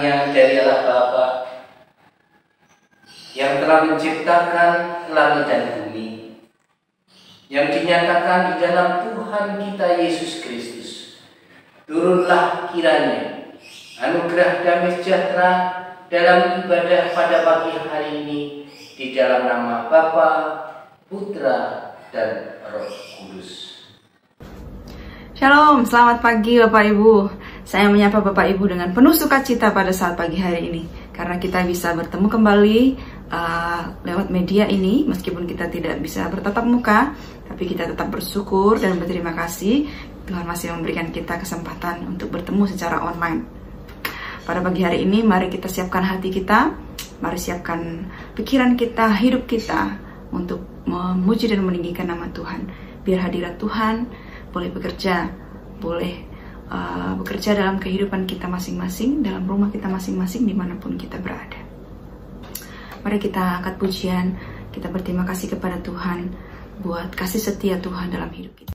firman-Nya dari Allah Bapa yang telah menciptakan langit dan bumi, yang dinyatakan di dalam Tuhan kita Yesus Kristus. Turunlah kiranya anugerah damai sejahtera dalam ibadah pada pagi hari ini di dalam nama Bapa, Putra, dan Roh Kudus. Shalom, selamat pagi Bapak Ibu. Saya menyapa Bapak Ibu dengan penuh sukacita pada saat pagi hari ini, karena kita bisa bertemu kembali lewat media ini. Meskipun kita tidak bisa bertatap muka, tapi kita tetap bersyukur dan berterima kasih Tuhan masih memberikan kita kesempatan untuk bertemu secara online. Pada pagi hari ini mari kita siapkan hati kita, mari siapkan pikiran kita, hidup kita untuk memuji dan meninggikan nama Tuhan. Biar hadirat Tuhan boleh bekerja, boleh bekerja dalam kehidupan kita masing-masing, dalam rumah kita masing-masing, dimanapun kita berada. Mari kita angkat pujian, kita berterima kasih kepada Tuhan buat kasih setia Tuhan dalam hidup kita.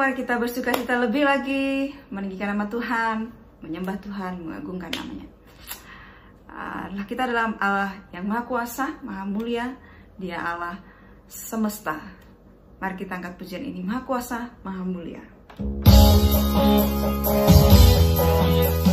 Kita bersukacita lebih lagi, meninggikan nama Tuhan, menyembah Tuhan, mengagungkan namanya. Kita dalam Allah yang Maha Kuasa, Maha Mulia, Dia Allah semesta. Mari kita angkat pujian ini, Maha Kuasa, Maha Mulia. Yeah.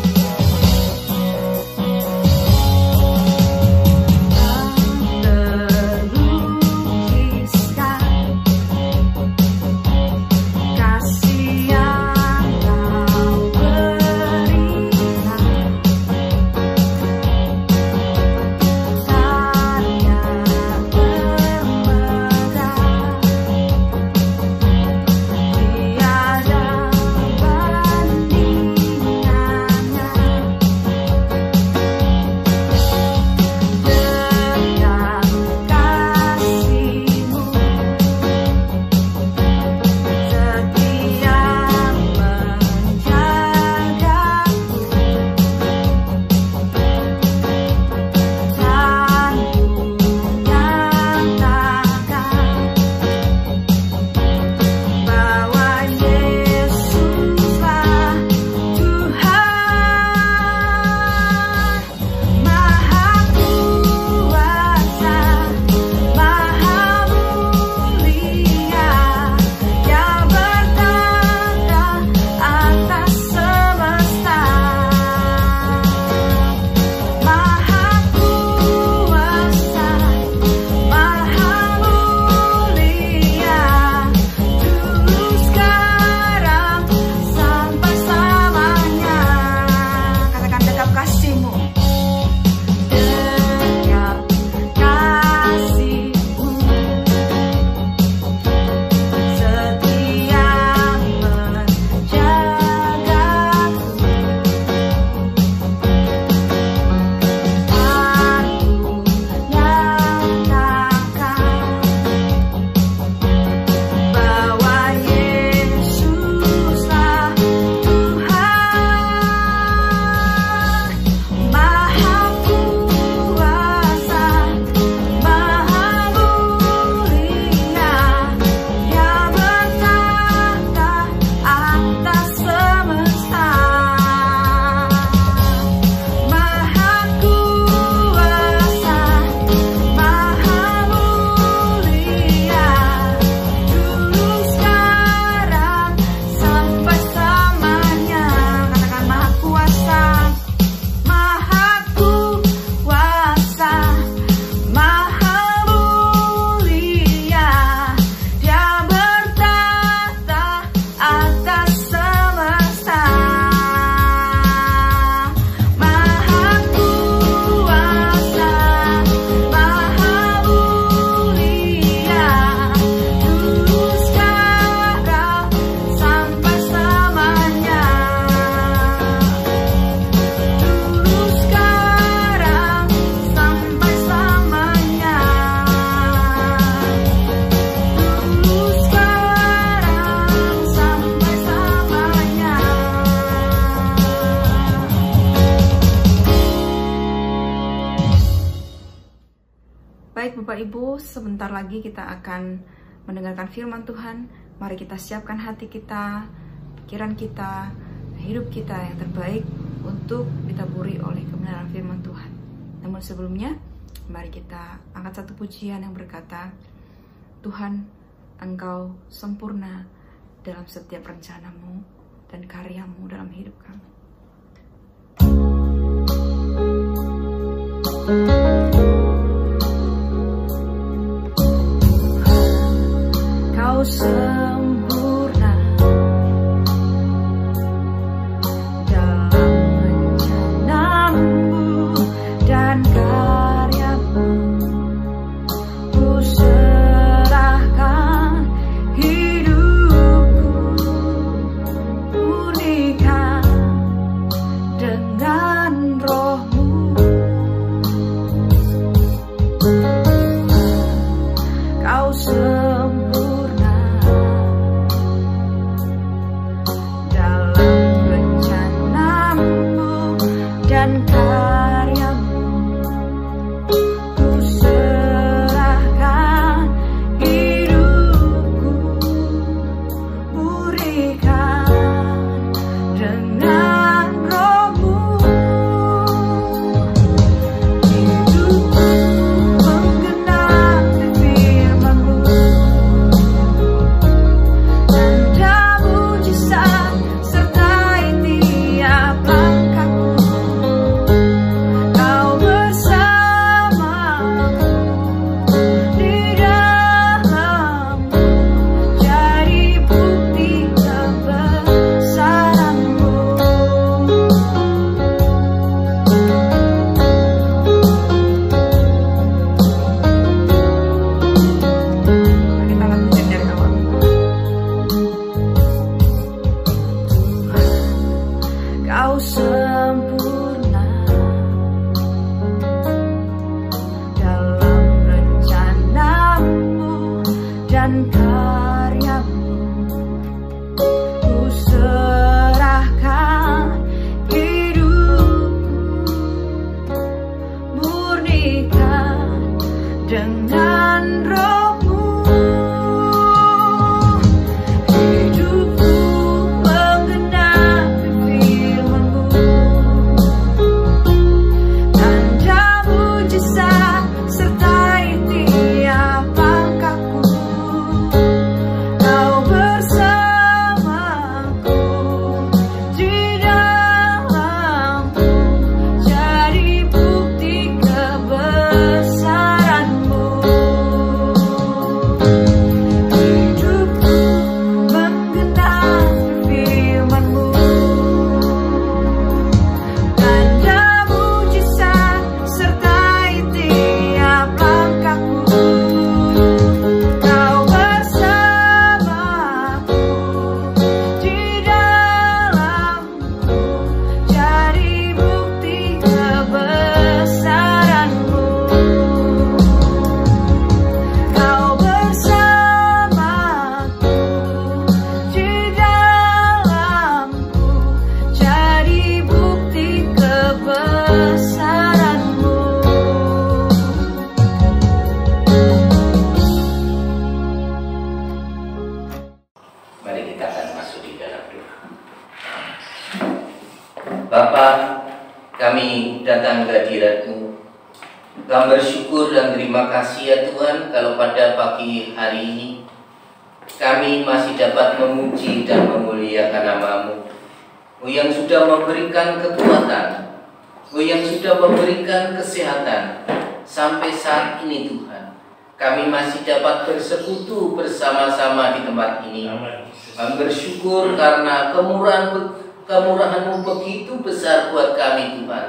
Baik Bapak Ibu, sebentar lagi kita akan mendengarkan firman Tuhan. Mari kita siapkan hati kita, pikiran kita, hidup kita yang terbaik untuk ditaburi oleh kebenaran firman Tuhan. Namun sebelumnya, mari kita angkat satu pujian yang berkata, Tuhan, Engkau sempurna dalam setiap rencanamu dan karyamu dalam hidup kami. Kau sempurna dalam rencanamu dan karyamu. Ku serahkan hidupku, murnikan dengan Roh-Mu. Kau sempurna dalam rencanamu dan karyamu. Ku serahkan hidupku, murnikan dengan Roh-Mu. Hidupku menggenapi firman-Mu, tanda mujizat sertai tiap langkahku. Kau bersamaku di dalamku, jadi bukti kebesaran-Mu. Kita lanjutkan dari awal. Kau sempurna dalam rencanamu dan karyamu. Ku serahkan hidupku, murnikan dengan Roh-Mu. Hidupku menggenapi firman-Mu, tanda mujizat sertai tiap langkahku. Kau bersamaku di dalamku, jadi bukti kebesaran-Mu. Hidupku menggenapi firman-Mu, tanda mujizat sertai tiap langkahku. Kau bersamaku di dalamku, jadi bukti kebesaran-Mu. Kau bersamaku di dalamku, jadi bukti kebesaran-Mu. Mari kita akan masuk di dalam doa. Bapa, kami datang ke hadirat-Mu. Kami bersyukur dan terima kasih ya Tuhan, kalau pada pagi hari ini kami masih dapat memuji dan memuliakan nama-Mu. Mu yang sudah memberikan kekuatan, Mu yang sudah memberikan kesehatan sampai saat ini Tuhan. Kami masih dapat bersekutu bersama-sama di tempat ini. Kami bersyukur karena kemurahan-Mu begitu besar buat kami Tuhan.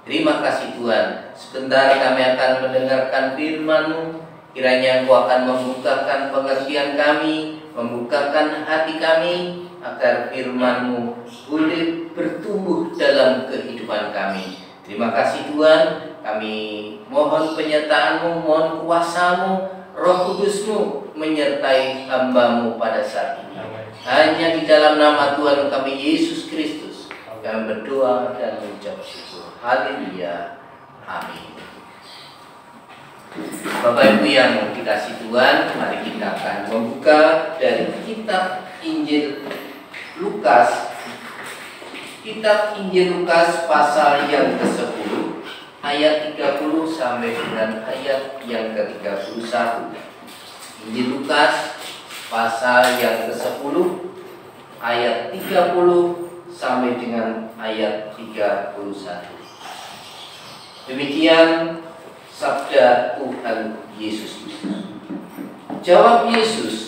Terima kasih Tuhan. Sebentar kami akan mendengarkan firman-Mu. Kiranya Engkau akan membukakan pengertian kami, membukakan hati kami, agar firman-Mu boleh bertumbuh dalam kehidupan kami. Terima kasih Tuhan. Kami mohon penyertaan-Mu, mohon kuasa-Mu, Roh Kudus-Mu menyertai hamba-Mu pada saat ini. Hanya di dalam nama Tuhan kami Yesus Kristus kami berdoa dan mengucap syukur. Haleluya. Amin. Bapak Ibu yang dikasih Tuhan, mari kita akan membuka dari kitab Injil Lukas. Kitab Injil Lukas pasal yang ke-10 ayat 30 sampai dengan ayat yang ke-31. Injil Lukas pasal yang ke-10 ayat 30 sampai dengan ayat 31. Demikian sabda Tuhan Yesus. Jawab Yesus,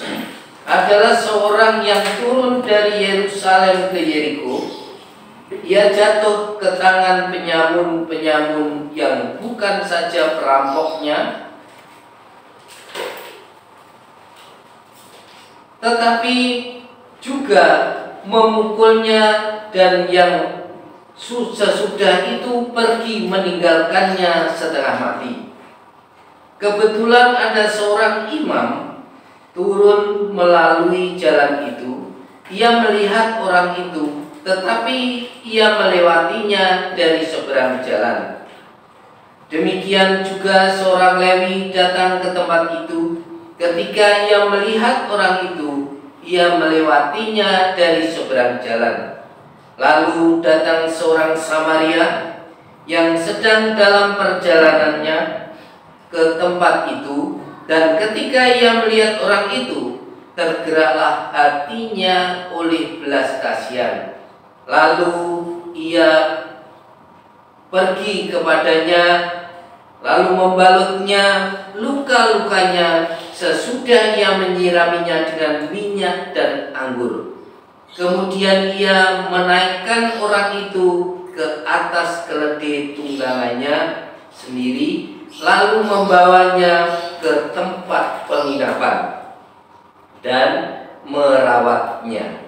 adalah seorang yang turun dari Yerusalem ke Yeriko. Ia jatuh ke tangan penyamun-penyamun yang bukan saja perampoknya, tetapi juga memukulnya, dan yang sesudah itu pergi meninggalkannya setengah mati. Kebetulan ada seorang imam turun melalui jalan itu. Ia melihat orang itu, tetapi ia melewatinya dari seberang jalan. Demikian juga seorang Lewi datang ke tempat itu. Ketika ia melihat orang itu, ia melewatinya dari seberang jalan. Lalu datang seorang Samaria yang sedang dalam perjalanannya ke tempat itu, dan ketika ia melihat orang itu, tergeraklah hatinya oleh belas kasihan. Lalu ia pergi kepadanya, lalu membalutnya luka-lukanya, sesudah ia menyiraminya dengan minyak dan anggur. Kemudian ia menaikkan orang itu ke atas keledai tunggangannya sendiri, lalu membawanya ke tempat penginapan dan merawatnya.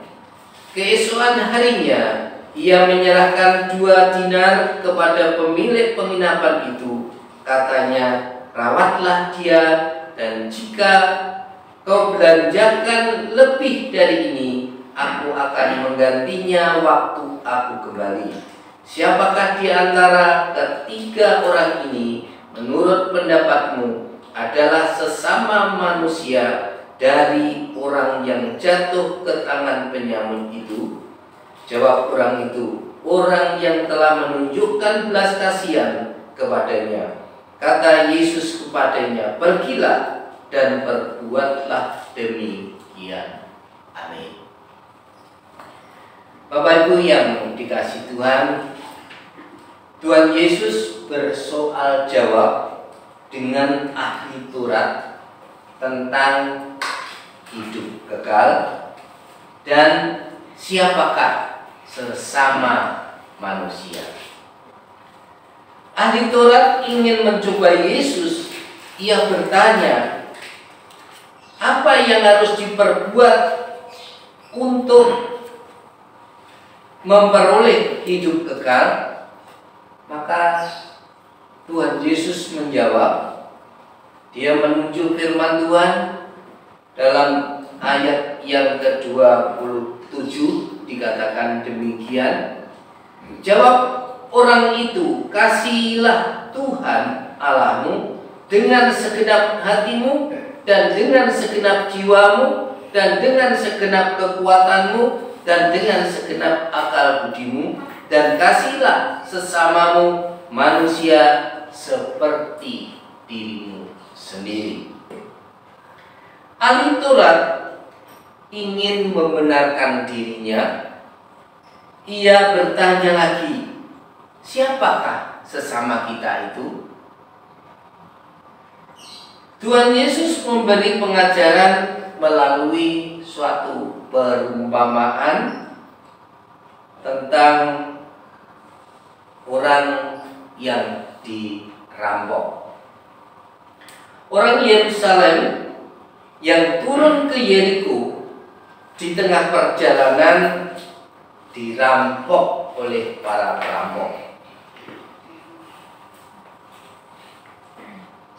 Keesokan harinya ia menyerahkan 2 dinar kepada pemilik penginapan itu. Katanya, rawatlah dia, dan jika kau belanjakan lebih dari ini, aku akan menggantinya waktu aku kembali. Siapakah di antara ketiga orang ini menurut pendapatmu adalah sesama manusia dari orang yang jatuh ke tangan penyamun itu? Jawab orang itu, orang yang telah menunjukkan belas kasihan kepadanya. Kata Yesus kepadanya, pergilah dan berbuatlah demikian. Amin. Bapak Ibu yang dikasih Tuhan, Tuhan Yesus bersoal jawab dengan ahli Taurat tentang hidup kekal dan siapakah sesama manusia. Ahli Taurat ingin mencoba Yesus. Ia bertanya, apa yang harus diperbuat untuk memperoleh hidup kekal? Maka Tuhan Yesus menjawab. Dia menunjuk firman Tuhan dalam ayat yang ke-27, dikatakan demikian. Jawab orang itu, kasihilah Tuhan Allahmu dengan segenap hatimu, dan dengan segenap jiwamu, dan dengan segenap kekuatanmu, dan dengan segenap akal budimu, dan kasihilah sesamamu manusia seperti dirimu sendiri. Ahli Taurat ingin membenarkan dirinya. Ia bertanya lagi, siapakah sesama kita itu? Tuhan Yesus memberi pengajaran melalui suatu perumpamaan tentang orang yang dirampok. Orang Yerusalem yang turun ke Yeriko di tengah perjalanan dirampok oleh para perampok.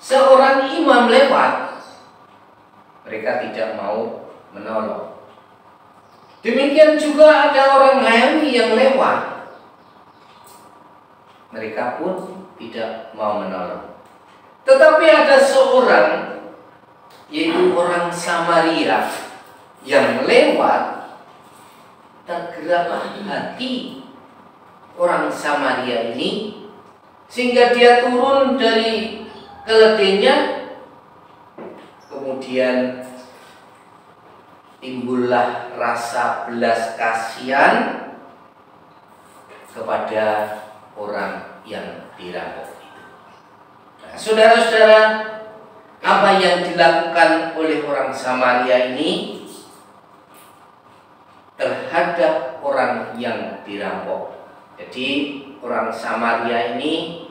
Seorang imam lewat, mereka tidak mau menolong. Demikian juga ada orang Lewi yang lewat, mereka pun tidak mau menolong. Tetapi ada seorang, yaitu orang Samaria, yang lewat. Tergeraklah hati orang Samaria ini, sehingga dia turun dari keledainya. Kemudian timbullah rasa belas kasihan kepada orang yang dirampok itu. Nah, saudara-saudara, apa yang dilakukan oleh orang Samaria ini terhadap orang yang dirampok? Jadi orang Samaria ini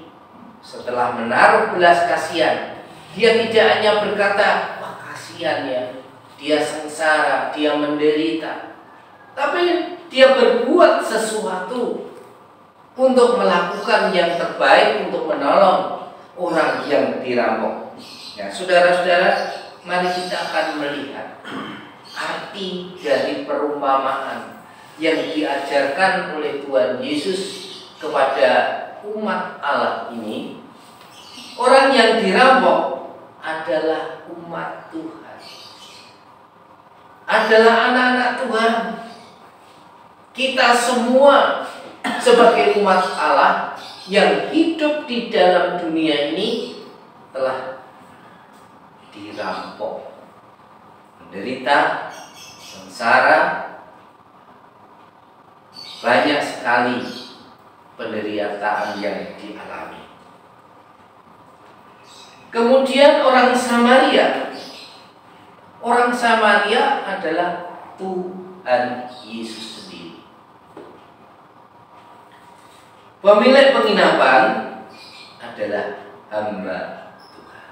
setelah menaruh belas kasihan, dia tidak hanya berkata, wah kasihan ya, dia sengsara, dia menderita, tapi dia berbuat sesuatu untuk melakukan yang terbaik untuk menolong orang yang dirampok. Ya, saudara-saudara, mari kita akan melihat arti dari perumpamaan yang diajarkan oleh Tuhan Yesus kepada umat Allah ini. Orang yang dirampok adalah umat Tuhan, adalah anak-anak Tuhan. Kita semua sebagai umat Allah yang hidup di dalam dunia ini telah dirampok, menderita, sengsara, banyak sekali penderitaan yang dialami. Kemudian orang Samaria adalah Tuhan Yesus sendiri. Pemilik penginapan adalah hamba Tuhan.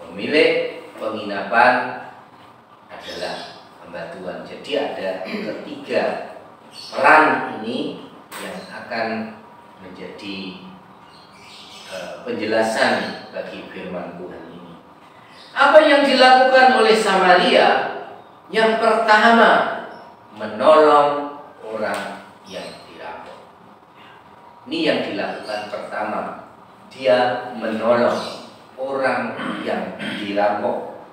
Pemilik penginapan adalah hamba Tuhan. Jadi ada ketiga peran ini yang akan menjadi penjelasan bagi firman Tuhan ini. Apa yang dilakukan oleh Samaria? Yang pertama, menolong orang yang dirampok. Ini yang dilakukan pertama, dia menolong orang yang dirampok.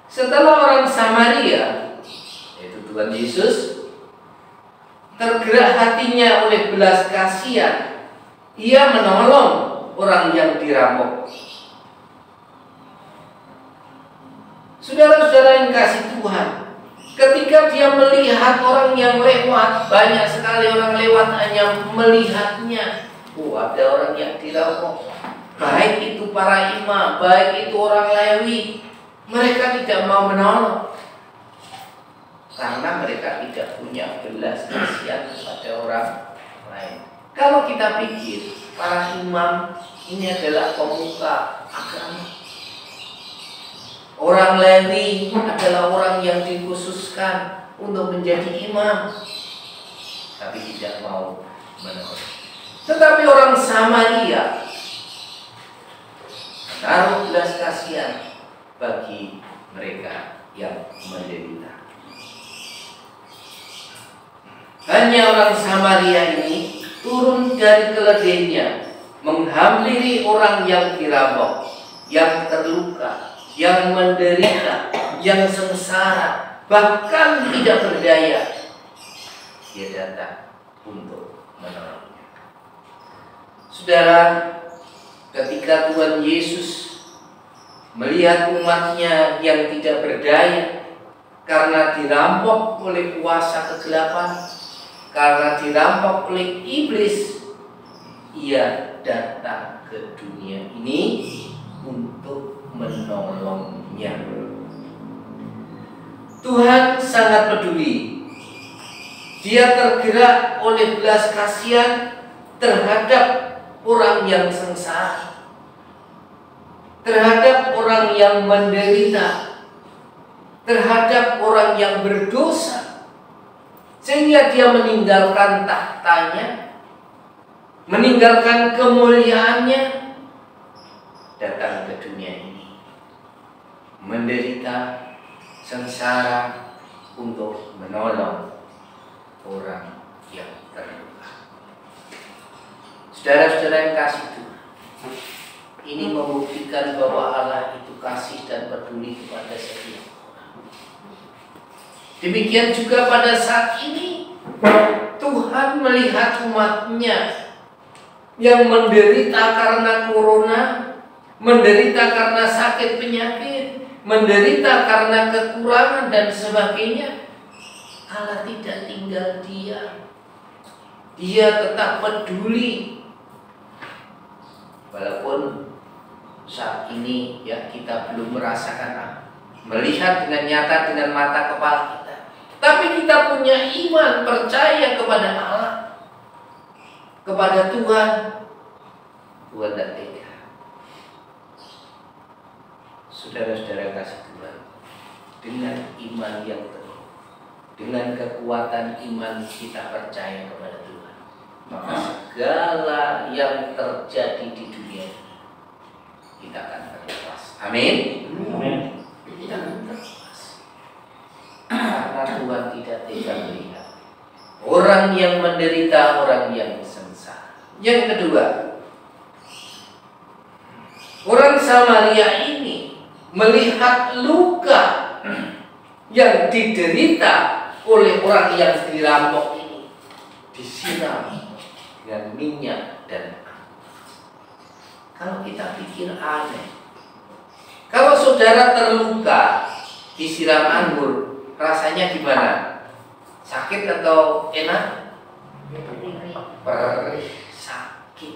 Setelah orang Samaria, yaitu Tuhan Yesus, tergerak hatinya oleh belas kasihan, ia menolong orang yang dirampok. Saudara-saudara yang kasih Tuhan, ketika dia melihat orang yang lewat, banyak sekali orang lewat hanya melihatnya. Oh, ada orang yang dirampok. Baik itu para imam, baik itu orang Lewi, mereka tidak mau menolong karena mereka tidak punya belas kasihan kepada orang lain. Kalau kita pikir para imam ini adalah pemuka agama, orang Lewi adalah orang yang dikhususkan untuk menjadi imam, tapi tidak mau menolong. Tetapi orang Samaria menaruh belas kasihan bagi mereka yang menderita. Hanya orang Samaria ini turun dari keledainya, menghampiri orang yang dirampok, yang terluka, yang menderita, yang sengsara, bahkan tidak berdaya. Dia datang untuk menolongnya. Saudara, ketika Tuhan Yesus melihat umatnya yang tidak berdaya karena dirampok oleh kuasa kegelapan, karena dirampok oleh iblis, ia datang ke dunia ini untuk menolongnya. Tuhan sangat peduli. Dia tergerak oleh belas kasihan terhadap orang yang sengsara, terhadap orang yang menderita, terhadap orang yang berdosa, sehingga dia meninggalkan tahtanya, meninggalkan kemuliaannya, datang ke dunia ini, menderita, sengsara, untuk menolong orang yang terluka. Saudara-saudara yang kasih Tuhan, Ini membuktikan bahwa Allah itu kasih dan peduli kepada setiap orang. Demikian juga pada saat ini Tuhan melihat umat-Nya yang menderita karena corona, menderita karena sakit penyakit, menderita karena kekurangan dan sebagainya. Allah tidak tinggal diam. Dia tetap peduli. Walaupun saat ini ya kita belum merasakan, melihat dengan nyata dengan mata kepala kita, tapi kita punya iman, percaya kepada Allah, kepada Tuhan. Tuhan dan tega. Saudara-saudara kasih Tuhan, dengan iman yang penuh, dengan kekuatan iman kita percaya kepada Tuhan, maka segala yang terjadi di dunia kita akan terlepas. Amin. Amin. Kita akan terlepas. Karena Tuhan tidak tega melihat orang yang menderita, orang yang sengsara. Yang kedua, orang Samaria ini melihat luka yang diderita oleh orang yang dirampok ini, disiram dengan minyak dan anggur. Kalau kita pikir aneh, kalau saudara terluka disiram anggur, rasanya gimana? Sakit atau enak? Perih, sakit.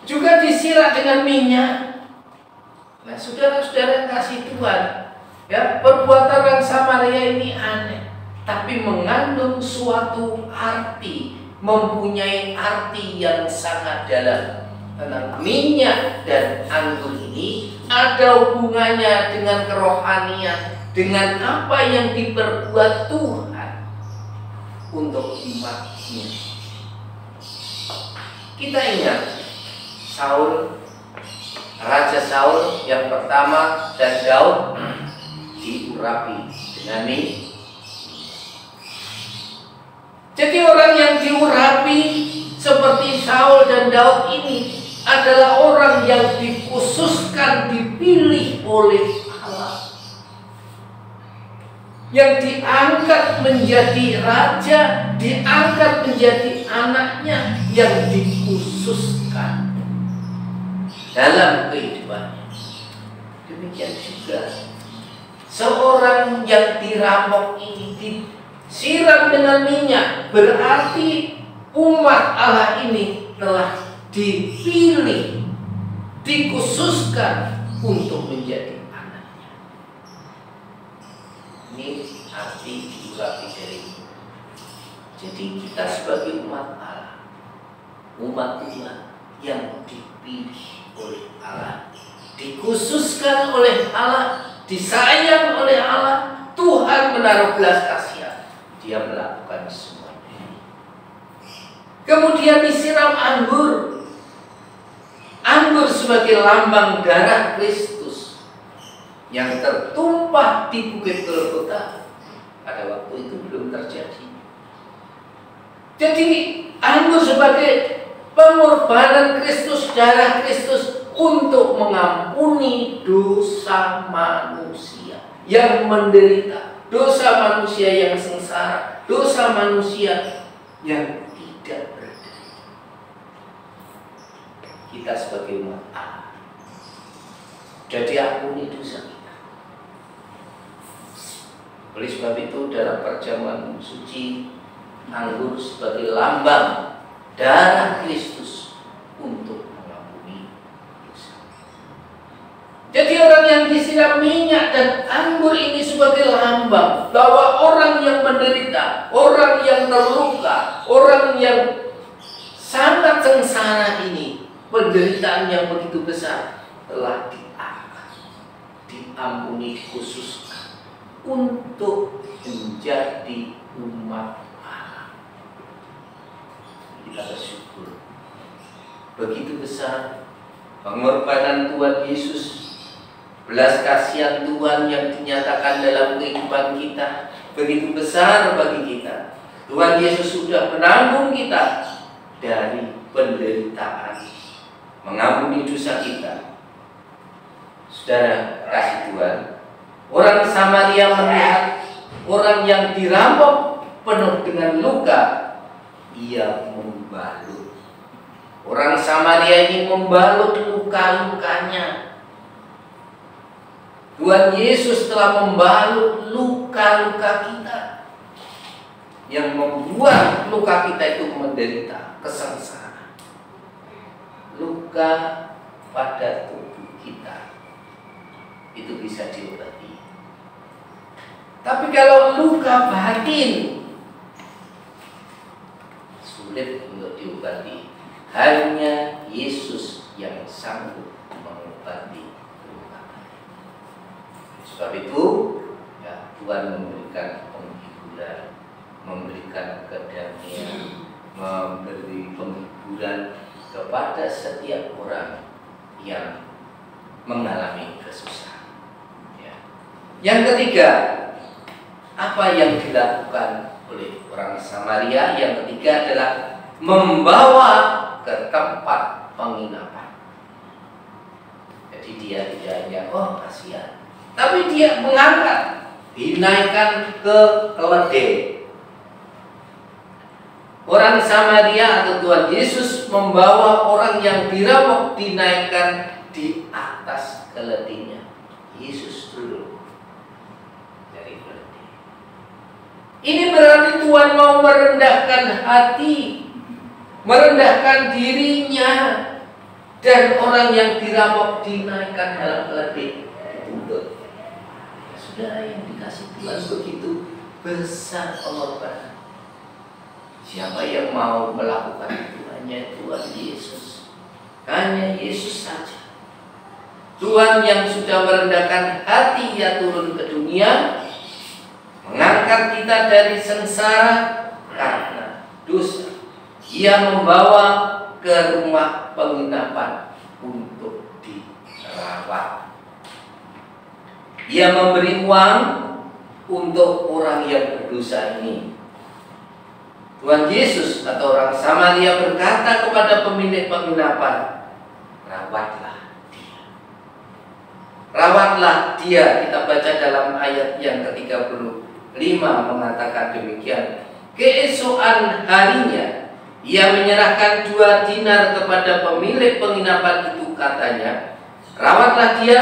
Juga disiram dengan minyak. Nah, saudara-saudara yang kasih Tuhan, ya, perbuatan orang Samaria ini aneh, tapi mengandung suatu arti, mempunyai arti yang sangat dalam. Tentang minyak dan anggur ini ada hubungannya dengan kerohanian, dengan apa yang diperbuat Tuhan untuk umat-Nya. Kita ingat Raja Saul yang pertama dan Daud diurapi dengan minyak. Jadi orang yang diurapi seperti Saul dan Daud ini adalah orang yang dikhususkan, dipilih oleh Allah, yang diangkat menjadi raja, diangkat menjadi anaknya, yang dikhususkan dalam kehidupannya. Demikian juga seorang yang dirampok ini disiram dengan minyak, berarti umat Allah ini telah dipilih, dikhususkan untuk menjadi anaknya. Ini arti diurapi dari ini. Jadi kita sebagai umat Allah, umat Tuhan yang dipilih oleh Allah, dikhususkan oleh Allah, disayang oleh Allah. Tuhan menaruh belas kasihan, Dia melakukan semuanya. Kemudian disiram anggur. Anggur sebagai lambang darah Kristus yang tertumpah di Bukit Golgota. Pada waktu itu belum terjadi. Jadi anggur sebagai pengorbanan Kristus, darah Kristus untuk mengampuni dosa manusia yang menderita, dosa manusia yang sengsara, dosa manusia yang tidak berdaya. Kita sebagai umat Allah sudah diampuni dosa kita. Oleh sebab itu dalam perjamuan suci, anggur sebagai lambang darah Kristus untuk mengampuni dosa. Jadi orang yang disiram minyak dan anggur ini sebagai lambang bahwa orang yang menderita, orang yang terluka, orang yang sangat sengsara ini, penderitaan yang begitu besar telah diangkat, diampuni, dikhususkan untuk menjadi umat Allah. Kita bersyukur. Begitu besar pengorbanan Tuhan Yesus, belas kasihan Tuhan yang dinyatakan dalam kehidupan kita, begitu besar bagi kita. Tuhan Yesus sudah menanggung kita dari penderitaan, mengampuni dosa kita. Saudara kasih Tuhan, orang Samaria melihat orang yang dirampok penuh dengan luka, ia membalut. Orang Samaria ini membalut luka-lukanya. Tuhan Yesus telah membalut luka-luka kita, yang membuat luka kita itu menderita kesengsaraan. Luka pada tubuh kita itu bisa diobati. Tapi kalau luka batin sulit untuk diobati. Hanya Yesus yang sanggup mengobati luka. Sebab itu ya, Tuhan memberikan penghiburan, memberikan kedamaian, memberi penghiburan kepada setiap orang yang mengalami kesusahan. Ya. Yang ketiga, apa yang dilakukan oleh orang Samaria? Yang ketiga adalah membawa ke tempat penginapan. Jadi dia tidak hanya kasihan, tapi dia mengangkat, dinaikkan ke keledai. Orang Samaria atau Tuhan Yesus membawa orang yang dirampok, dinaikkan di atas keledainya. Yesus turun dari keledai. Ini berarti Tuhan mau merendahkan hati, merendahkan dirinya, dan orang yang dirampok dinaikkan dalam keledai dituntut. Saudara yang dikasih Tuhan, begitu besar pengorbanan. Siapa yang mau melakukan itu? Hanya Tuhan Yesus. Hanya Yesus saja. Tuhan yang sudah merendahkan hati, ia turun ke dunia, mengangkat kita dari sengsara karena dosa. Ia membawa ke rumah penginapan untuk dirawat. Ia memberi uang untuk orang yang berdosa ini. Tuhan Yesus atau orang Samaria berkata kepada pemilik penginapan, rawatlah dia. Rawatlah dia. Kita baca dalam ayat yang ke-35 mengatakan demikian. Keesokan harinya ia menyerahkan 2 dinar kepada pemilik penginapan itu, katanya, rawatlah dia,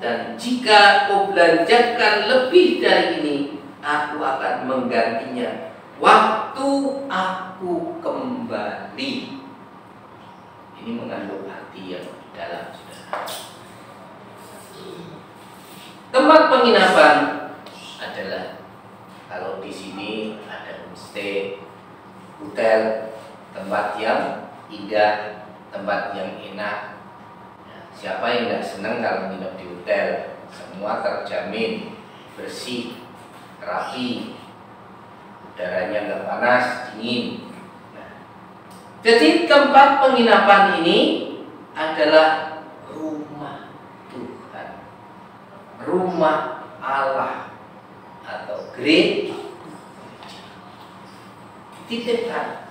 dan jika kau belanjakan lebih dari ini, aku akan menggantinya waktu aku kembali. Ini mengandung arti yang dalam, saudara. Tempat penginapan adalah, kalau di sini ada homestay, hotel, tempat yang indah, tempat yang enak. Siapa yang tidak senang kalau nginep di hotel? Semua terjamin bersih, rapi, udaranya nggak panas, dingin. Jadi tempat penginapan ini adalah rumah Tuhan, rumah Allah atau gereja. Titipkan.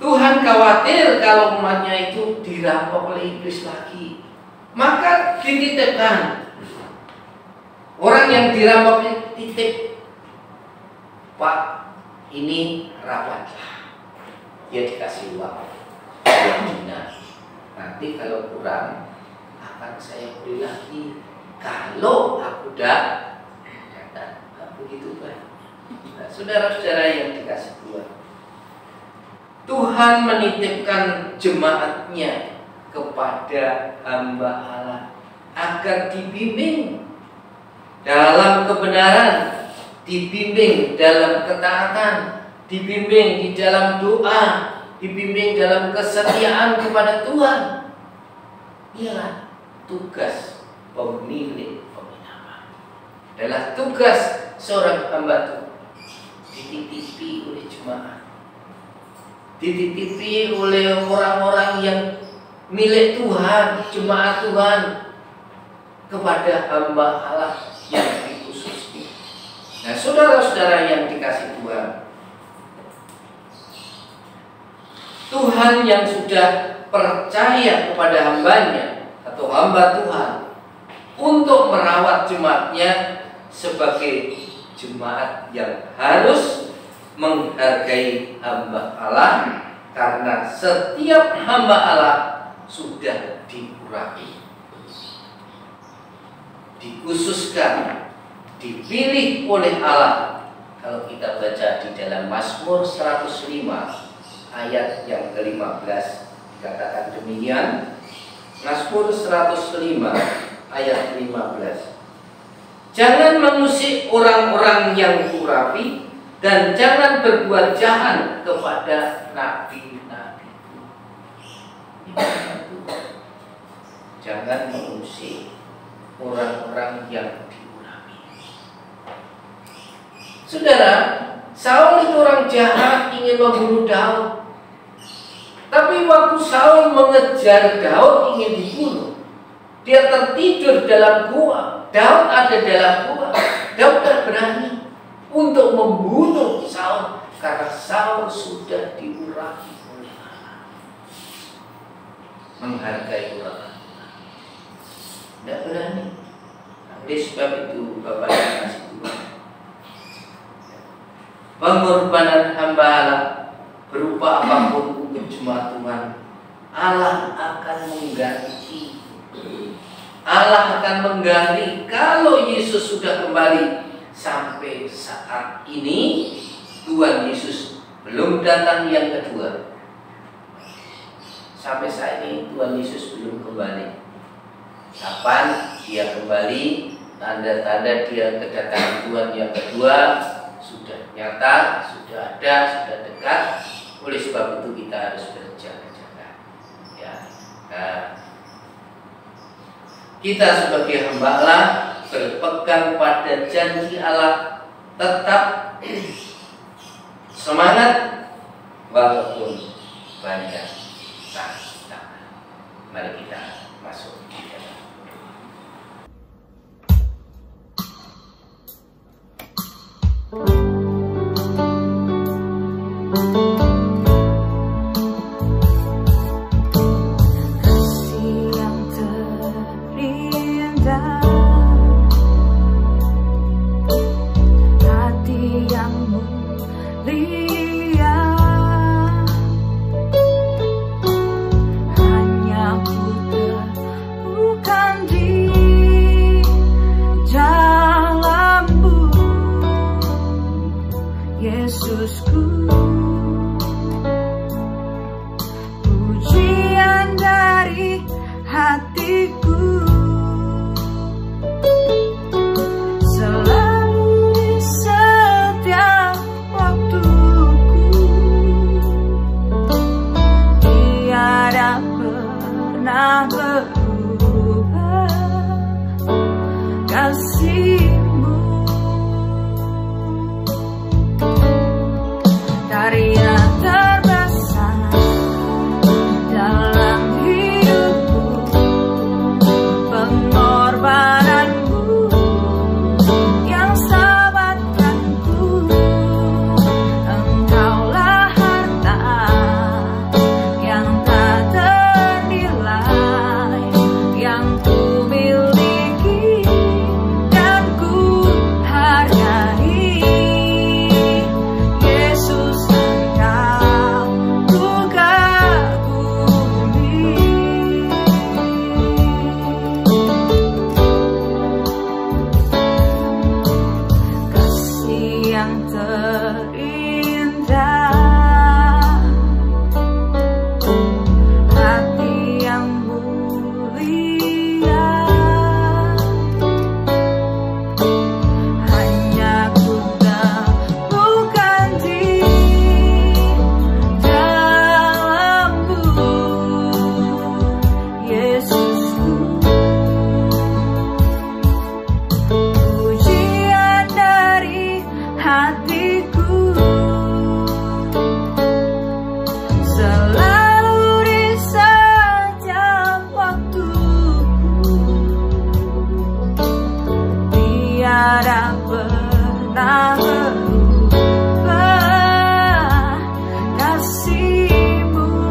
Tuhan khawatir kalau umatnya itu dirampok oleh iblis lagi, maka dititipkan. Orang yang dirampok titip, Pak, ini rawatlah. Dia dikasih uang 2 dinar. Nanti kalau kurang akan saya beri lagi. Kalau aku udah datang, begitu Pak. Nah, saudara-saudara yang dikasih Tuhan, Tuhan menitipkan jemaatnya kepada hamba Allah agar dibimbing dalam kebenaran, dibimbing dalam ketaatan, dibimbing di dalam doa, dibimbing dalam kesetiaan kepada Tuhan. Inilah tugas pemilik penginapan, adalah tugas seorang hamba Tuhan. Dititipi oleh jemaat, dititipi oleh orang-orang yang milik Tuhan, jemaat Tuhan, kepada hamba Allah yang dikhususkan. Nah, saudara-saudara yang dikasih Tuhan, Tuhan yang sudah percaya kepada hambanya atau hamba Tuhan untuk merawat jemaatnya sebagai jemaat yang harus menghargai hamba Allah, karena setiap hamba Allah sudah diurapi, dikhususkan, dipilih oleh Allah. Kalau kita baca di dalam Mazmur 105 ayat yang ke-15 dikatakan demikian. Mazmur 105 ayat 15. Jangan mengusik orang-orang yang kurapi, dan jangan berbuat jahat kepada nabi-nabiku. Jangan mengusik orang-orang yang diurapi. Saudara, Saul itu orang jahat, ingin membunuh Daud. Tapi waktu Saul mengejar Daud ingin dibunuh, dia tertidur dalam gua. Daud ada dalam gua. Daud tak berani untuk membunuh Saul karena Saul sudah diurapi oleh Allah. Menghargai orang, tidak berani. Oleh sebab itu Bapak yang kasih Tuhan, pengorbanan hamba Allah berupa apapun untuk jemaat Tuhan, Allah akan mengganti. Allah akan mengganti kalau Yesus sudah kembali. Sampai saat ini Tuhan Yesus belum datang yang kedua. Sampai saat ini Tuhan Yesus belum kembali. Kapan dia kembali? Tanda-tanda dia kedatangan Tuhan yang kedua sudah nyata, sudah ada, sudah dekat. Oleh sebab itu kita harus berjaga-jaga. Ya. Nah, kita sebagai hamba Allah berpegang pada janji Allah, tetap semangat walaupun banyak tantangan. Mari kita masuk di dalam. Kasih-Mu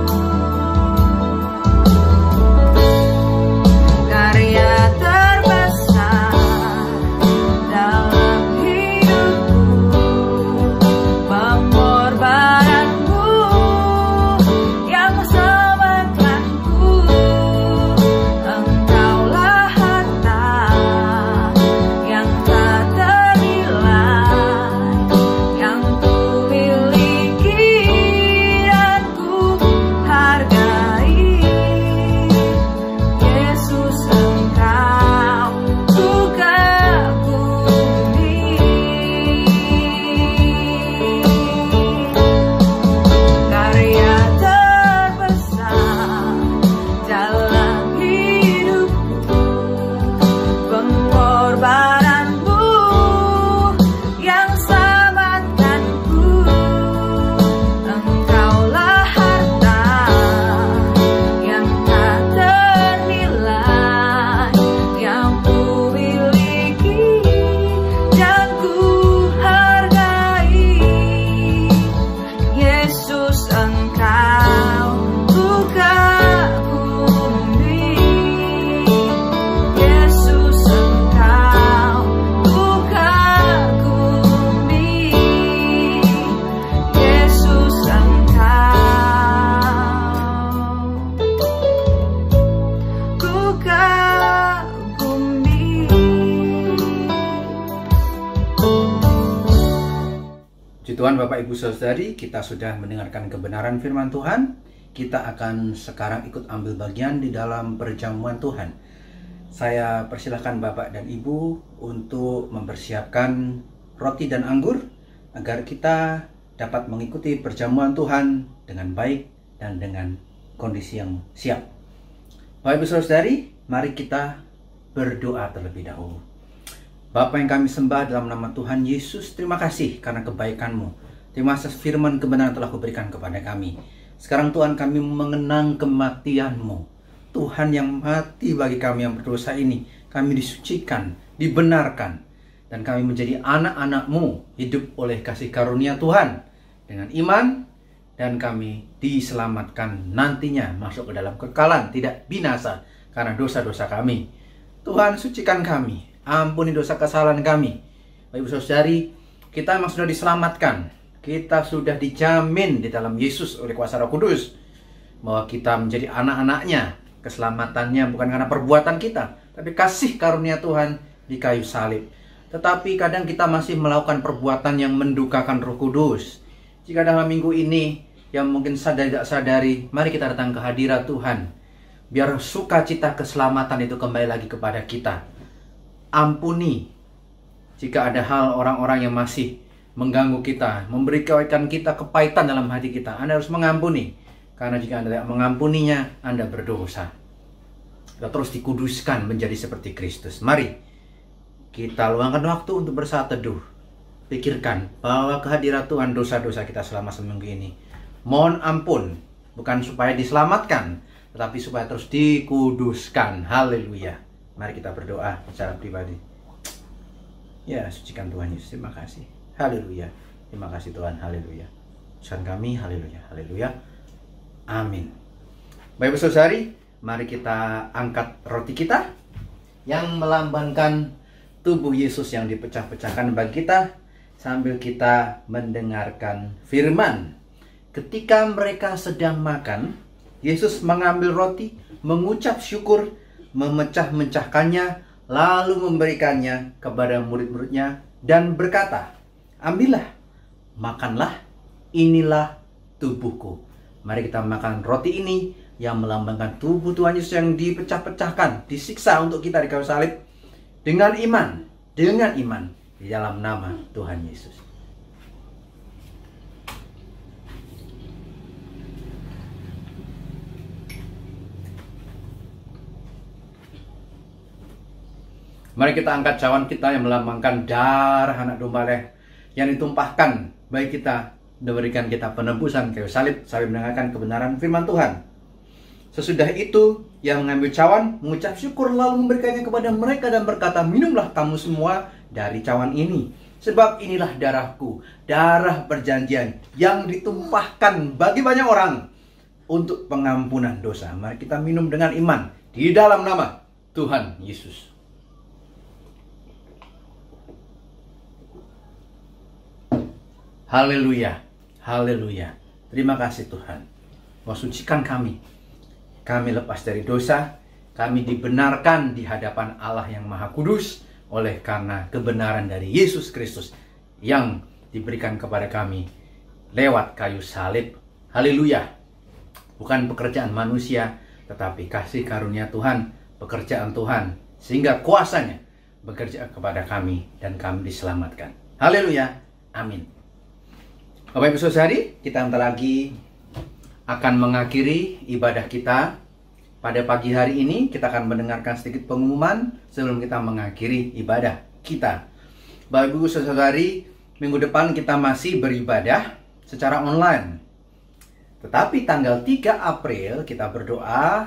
Puji Tuhan Bapak Ibu Saudari, kita sudah mendengarkan kebenaran firman Tuhan. Kita akan sekarang ikut ambil bagian di dalam perjamuan Tuhan. Saya persilahkan Bapak dan Ibu untuk mempersiapkan roti dan anggur agar kita dapat mengikuti perjamuan Tuhan dengan baik dan dengan kondisi yang siap. Bapak Ibu Saudari, mari kita berdoa terlebih dahulu. Bapa yang kami sembah dalam nama Tuhan Yesus, terima kasih karena kebaikan-Mu. Terima kasih firman kebenaran telah Kau berikan kepada kami. Sekarang Tuhan, kami mengenang kematian-Mu. Tuhan yang mati bagi kami yang berdosa ini. Kami disucikan, dibenarkan. Dan kami menjadi anak-anak-Mu, hidup oleh kasih karunia Tuhan. Dengan iman, dan kami diselamatkan nantinya masuk ke dalam kekekalan, tidak binasa karena dosa-dosa kami. Tuhan, sucikan kami. Ampuni dosa kesalahan kami. Bapak Ibu Saudari, kita memang sudah diselamatkan. Kita sudah dijamin di dalam Yesus oleh kuasa Roh Kudus bahwa kita menjadi anak-anaknya. Keselamatannya bukan karena perbuatan kita, tapi kasih karunia Tuhan di kayu salib. Tetapi kadang kita masih melakukan perbuatan yang mendukakan Roh Kudus. Jika dalam minggu ini yang mungkin sadar tidak sadari, mari kita datang ke hadirat Tuhan. Biar sukacita keselamatan itu kembali lagi kepada kita. Ampuni jika ada hal orang-orang yang masih mengganggu kita, memberikan kita kepahitan dalam hati kita. Anda harus mengampuni, karena jika Anda tidak mengampuninya, Anda berdosa. Kita terus dikuduskan menjadi seperti Kristus. Mari kita luangkan waktu untuk bersaat teduh. Pikirkan bahwa kehadirat Tuhan dosa-dosa kita selama seminggu ini. Mohon ampun, bukan supaya diselamatkan, tetapi supaya terus dikuduskan. Haleluya. Mari kita berdoa secara pribadi. Ya, sucikan Tuhan Yesus. Terima kasih. Haleluya. Terima kasih Tuhan. Haleluya. Tuhan kami. Haleluya. Haleluya. Amin. Bapak Ibu Saudari, mari kita angkat roti kita yang melambangkan tubuh Yesus yang dipecah-pecahkan bagi kita sambil kita mendengarkan firman. Ketika mereka sedang makan, Yesus mengambil roti, mengucap syukur, memecah-mecahkannya, lalu memberikannya kepada murid-muridnya dan berkata, "Ambillah, makanlah, inilah tubuhku." Mari kita makan roti ini yang melambangkan tubuh Tuhan Yesus yang dipecah-pecahkan, disiksa untuk kita di kayu salib dengan iman di dalam nama Tuhan Yesus. Mari kita angkat cawan kita yang melambangkan darah anak domba yang ditumpahkan bagi kita, memberikan kita penebusan kayu salib sambil mendengarkan kebenaran firman Tuhan. Sesudah itu, yang mengambil cawan mengucap syukur lalu memberikannya kepada mereka dan berkata, "Minumlah kamu semua dari cawan ini, sebab inilah darahku, darah perjanjian yang ditumpahkan bagi banyak orang untuk pengampunan dosa." Mari kita minum dengan iman di dalam nama Tuhan Yesus. Haleluya, haleluya. Terima kasih Tuhan. Sucikan kami. Kami lepas dari dosa. Kami dibenarkan di hadapan Allah yang Maha Kudus oleh karena kebenaran dari Yesus Kristus yang diberikan kepada kami lewat kayu salib. Haleluya. Bukan pekerjaan manusia, tetapi kasih karunia Tuhan, pekerjaan Tuhan, sehingga kuasanya bekerja kepada kami dan kami diselamatkan. Haleluya. Amin. Bapak Ibu Saudari, kita bentar lagi akan mengakhiri ibadah kita. Pada pagi hari ini kita akan mendengarkan sedikit pengumuman sebelum kita mengakhiri ibadah kita. Bapak Ibu Saudari, minggu depan kita masih beribadah secara online. Tetapi tanggal 3 April kita berdoa,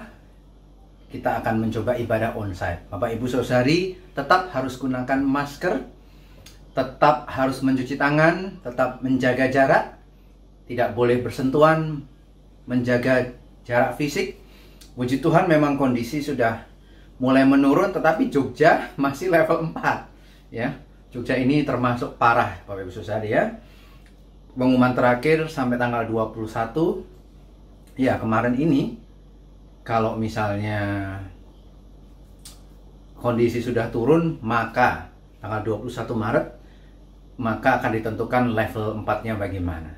kita akan mencoba ibadah onsite. Bapak Ibu Saudari tetap harus gunakan masker, tetap harus mencuci tangan, tetap menjaga jarak, tidak boleh bersentuhan, menjaga jarak fisik. Puji Tuhan memang kondisi sudah mulai menurun, tetapi Jogja masih level 4. Ya, Jogja ini termasuk parah, Bapak Ibu Saudari ya. Pengumuman terakhir sampai tanggal 21. Ya, kemarin ini kalau misalnya kondisi sudah turun, maka tanggal 21 Maret maka akan ditentukan level 4-nya bagaimana.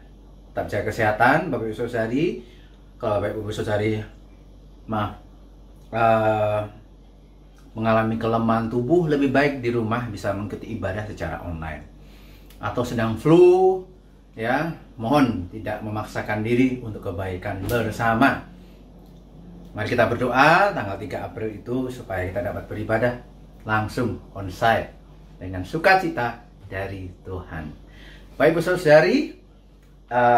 Tetap jaga kesehatan, Bapak Ibu Saudari. Kalau Bapak Ibu Saudari mengalami kelemahan tubuh, lebih baik di rumah bisa mengikuti ibadah secara online. Atau sedang flu, ya, mohon tidak memaksakan diri untuk kebaikan bersama. Mari kita berdoa tanggal 3 April itu supaya kita dapat beribadah langsung onsite dengan sukacita dari Tuhan. Baik Ibu Saudari,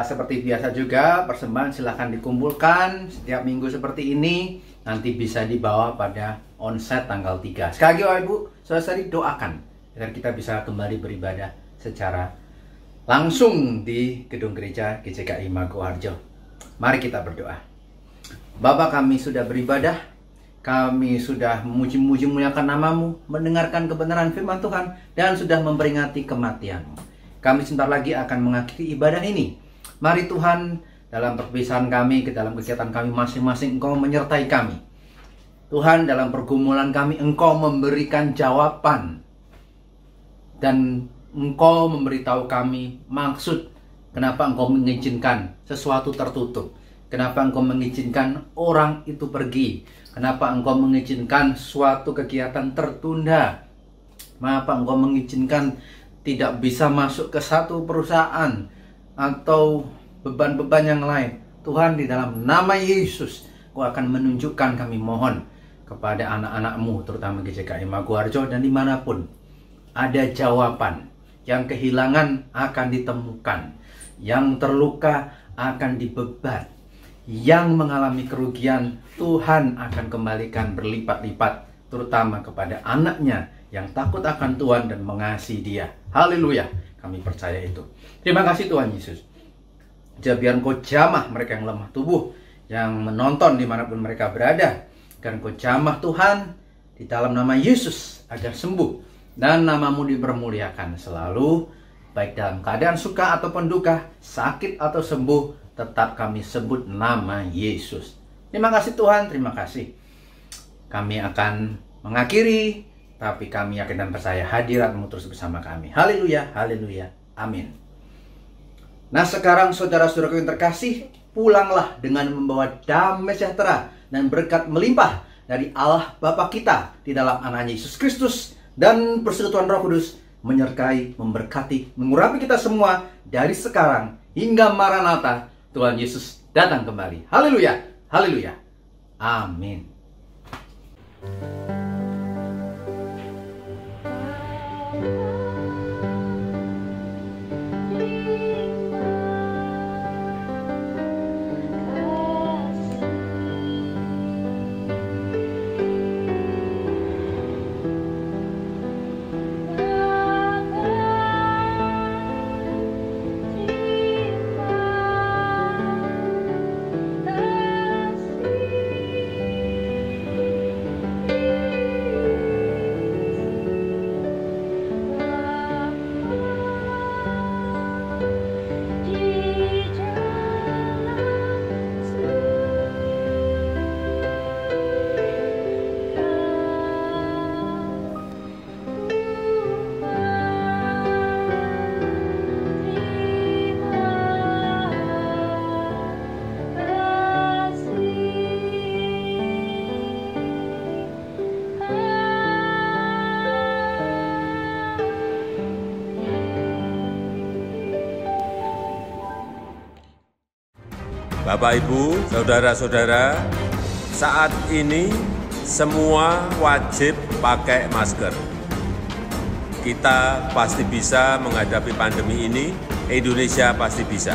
seperti biasa juga persembahan silahkan dikumpulkan setiap minggu seperti ini. Nanti bisa dibawa pada onsite tanggal 3. Sekali lagi Bapak Ibu Saudari, doakan agar kita bisa kembali beribadah secara langsung di gedung gereja GCKI Maguwarjo. Mari kita berdoa. Bapa, kami sudah beribadah, kami sudah memuji-muji muliakan nama-Mu, mendengarkan kebenaran firman Tuhan, dan sudah memperingati kematian-Mu. Kami sebentar lagi akan mengakhiri ibadah ini. Mari Tuhan, dalam perpisahan kami, ke dalam kegiatan kami masing-masing, Engkau menyertai kami. Tuhan, dalam pergumulan kami, Engkau memberikan jawaban. Dan Engkau memberitahu kami maksud kenapa Engkau mengizinkan sesuatu tertutup. Kenapa Engkau mengizinkan orang itu pergi? Kenapa Engkau mengizinkan suatu kegiatan tertunda? Kenapa Engkau mengizinkan tidak bisa masuk ke satu perusahaan atau beban-beban yang lain? Tuhan, di dalam nama Yesus, Engkau akan menunjukkan, kami mohon, kepada anak-anak-Mu, terutama GCKI Maguwarjo dan dimanapun, ada jawaban. Yang kehilangan akan ditemukan, yang terluka akan dibebat, yang mengalami kerugian Tuhan akan kembalikan berlipat-lipat, terutama kepada anaknya yang takut akan Tuhan dan mengasihi Dia. Haleluya, kami percaya itu. Terima kasih Tuhan Yesus. Biar Engkau jamah mereka yang lemah tubuh, yang menonton dimanapun mereka berada, dan Engkau jamah Tuhan di dalam nama Yesus agar sembuh dan nama-Mu dipermuliakan selalu, baik dalam keadaan suka ataupun duka, sakit atau sembuh, tetap kami sebut nama Yesus. Terima kasih Tuhan, terima kasih. Kami akan mengakhiri, tapi kami yakin dan percaya hadirat-Mu terus bersama kami. Haleluya, haleluya, amin. Nah sekarang saudara-saudaraku yang terkasih, pulanglah dengan membawa damai sejahtera dan berkat melimpah dari Allah Bapa kita di dalam anaknya Yesus Kristus, dan persekutuan Roh Kudus menyertai, memberkati, mengurapi kita semua dari sekarang hingga Maranatha, Tuhan Yesus datang kembali. Haleluya, haleluya, amin. Bapak, Ibu, saudara-saudara, saat ini semua wajib pakai masker. Kita pasti bisa menghadapi pandemi ini, Indonesia pasti bisa.